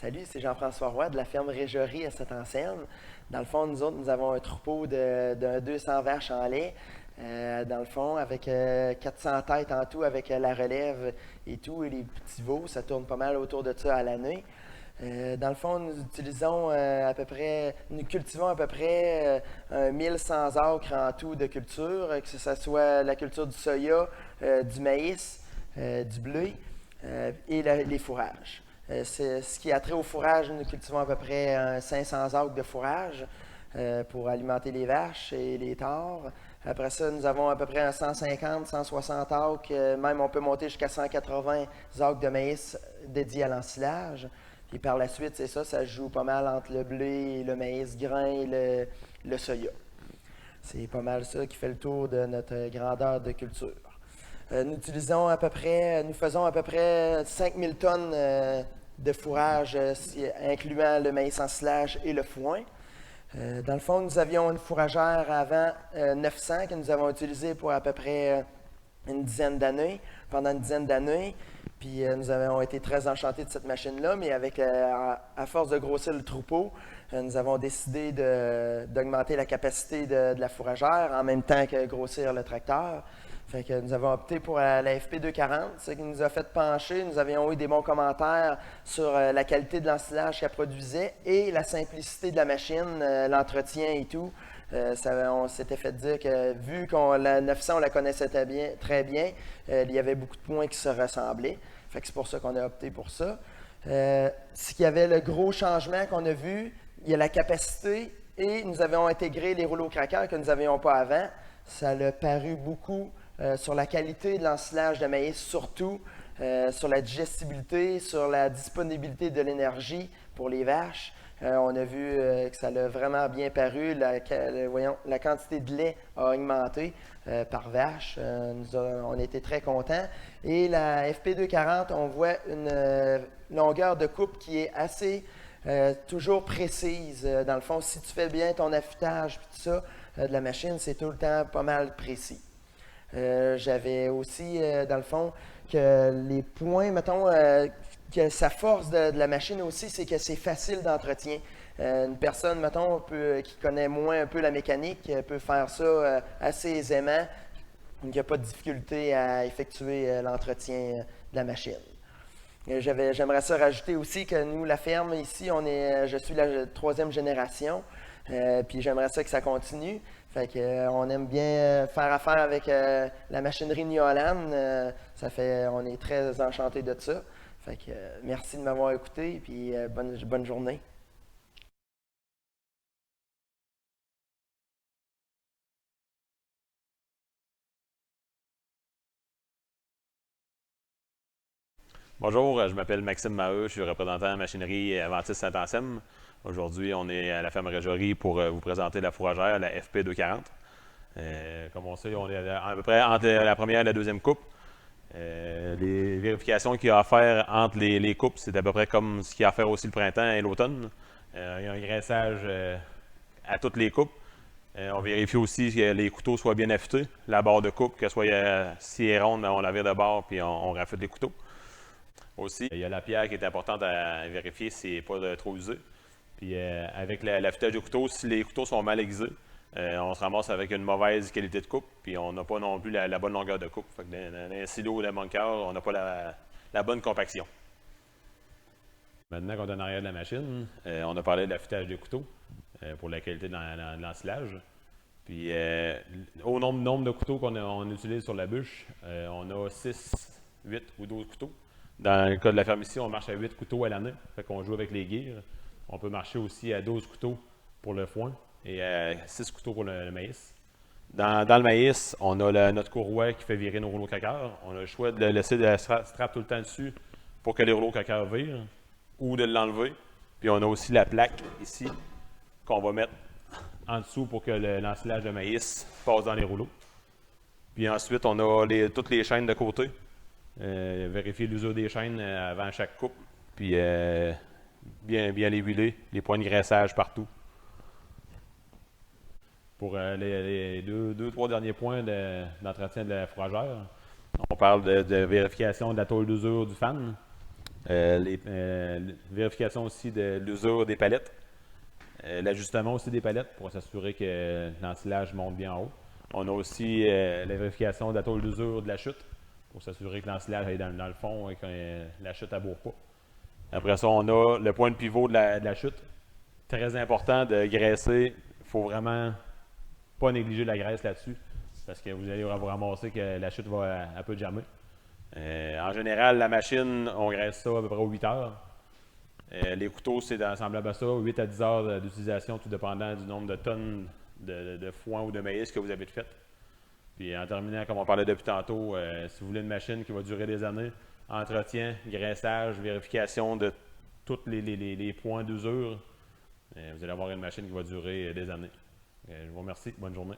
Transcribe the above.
Salut, c'est Jean-François Roy de la ferme Régerie à Saint-Anselme. Dans le fond, nous autres, nous avons un troupeau de 200 vaches en lait. Dans le fond, avec 400 têtes en tout, avec la relève et tout, et les petits veaux, ça tourne pas mal autour de ça à l'année. Dans le fond, nous cultivons à peu près 1100 acres en tout de culture, que ce soit la culture du soya, du maïs, du blé les fourrages. Ce qui a trait au fourrage, nous cultivons à peu près 500 acres de fourrage pour alimenter les vaches et les tares. Après ça, nous avons à peu près 150, 160 acres, même on peut monter jusqu'à 180 acres de maïs dédiés à l'ensilage. Puis par la suite, c'est ça, ça joue pas mal entre le blé, le maïs grain et le soya. C'est pas mal ça qui fait le tour de notre grandeur de culture. Nous faisons à peu près 5000 tonnes de fourrage, incluant le maïs ensilage et le foin. Dans le fond, nous avions une fourragère avant 900 que nous avons utilisée pour à peu près pendant une dizaine d'années. Puis nous avons été très enchantés de cette machine-là, mais à force de grossir le troupeau, nous avons décidé d'augmenter la capacité de la fourragère en même temps que grossir le tracteur. Fait que nous avons opté pour la FP240, ce qui nous a fait pencher. Nous avions eu des bons commentaires sur la qualité de l'ensilage qu'elle produisait et la simplicité de la machine, l'entretien et tout. On s'était fait dire que vu la 900, on la connaissait très bien, il y avait beaucoup de points qui se ressemblaient. Fait que c'est pour ça qu'on a opté pour ça. Ce qui avait le gros changement qu'on a vu, il y a la capacité et nous avons intégré les rouleaux craqueurs que nous n'avions pas avant. Ça a paru beaucoup sur la qualité de l'ensilage de maïs, surtout sur la digestibilité, sur la disponibilité de l'énergie pour les vaches. On a vu que ça l'a vraiment bien paru. La quantité de lait a augmenté par vache. On était très contents. Et la FP240, on voit une longueur de coupe qui est assez toujours précise. Dans le fond, si tu fais bien ton affûtage et tout ça de la machine, c'est tout le temps pas mal précis. J'avais aussi, dans le fond, que les points, mettons, que sa force de la machine aussi, c'est que c'est facile d'entretien. Une personne, mettons, qui connaît moins un peu la mécanique, peut faire ça assez aisément. Il n'y a pas de difficulté à effectuer l'entretien de la machine. J'aimerais ça rajouter aussi que nous, la ferme ici, je suis la troisième génération, puis j'aimerais ça que ça continue. Fait que, on aime bien faire affaire avec la machinerie New Holland. On est très enchantés de ça. Fait que, merci de m'avoir écouté, puis bonne journée. Bonjour, je m'appelle Maxime Maheu, je suis représentant de la machinerie Aventis Saint-Anselme. Aujourd'hui, on est à la ferme Régerie pour vous présenter la fourragère, la FP240. Comme on sait, on est à peu près entre la première et la deuxième coupe. Les vérifications qu'il y a à faire entre les coupes, c'est à peu près comme ce qu'il y a à faire aussi le printemps et l'automne. Il y a un graissage à toutes les coupes. On vérifie aussi que les couteaux soient bien affûtés. La barre de coupe, que soit si elle est ronde, on la vire de bord puis on raffute les couteaux. Aussi, il y a la pierre qui est importante à vérifier si elle n'est pas trop usée. Puis avec l'affûtage du couteau, si les couteaux sont mal aiguisés, on se ramasse avec une mauvaise qualité de coupe, puis on n'a pas non plus la bonne longueur de coupe. Fait que dans un silo ou d'un bunker, on n'a pas la bonne compaction. Maintenant qu'on est en arrière de la machine, on a parlé de l'affûtage des couteaux pour la qualité de l'ensilage. Puis au nombre de couteaux qu'on utilise sur la bûche, on a 6, 8 ou 12 couteaux. Dans le cas de la ferme ici, on marche à 8 couteaux à l'année. Fait qu'on joue avec les gears. On peut marcher aussi à 12 couteaux pour le foin et à 6 couteaux pour le maïs. Dans le maïs, on a notre courroie qui fait virer nos rouleaux craqueurs. On a le choix de laisser la strap tout le temps dessus pour que les rouleaux craqueurs virent ou de l'enlever. Puis on a aussi la plaque ici qu'on va mettre en dessous pour que l'ensilage de maïs passe dans les rouleaux. Puis ensuite, on a toutes les chaînes de côté. Vérifier l'usure des chaînes avant chaque coupe, puis bien les huiler, les points de graissage partout. Pour les trois derniers points d'entretien de la fourragère, on parle de vérification de la tôle d'usure du fan. Vérification aussi de l'usure des palettes. L'ajustement aussi des palettes pour s'assurer que l'ensilage monte bien en haut. On a aussi la vérification de la tôle d'usure de la chute pour s'assurer que l'ensilage est dans le fond et que la chute n'aboure pas. Après ça, on a le point de pivot de la chute. Très important de graisser. Il ne faut vraiment pas négliger la graisse là-dessus parce que vous allez vous ramasser que la chute va un peu jammer. En général, la machine, on graisse ça à peu près aux 8 heures. Les couteaux, c'est semblable à ça, 8 à 10 heures d'utilisation, tout dépendant du nombre de tonnes de foin ou de maïs que vous avez fait. Puis en terminant, comme on parlait depuis tantôt, si vous voulez une machine qui va durer des années, entretien, graissage, vérification de tous les points d'usure, vous allez avoir une machine qui va durer des années. Je vous remercie. Bonne journée.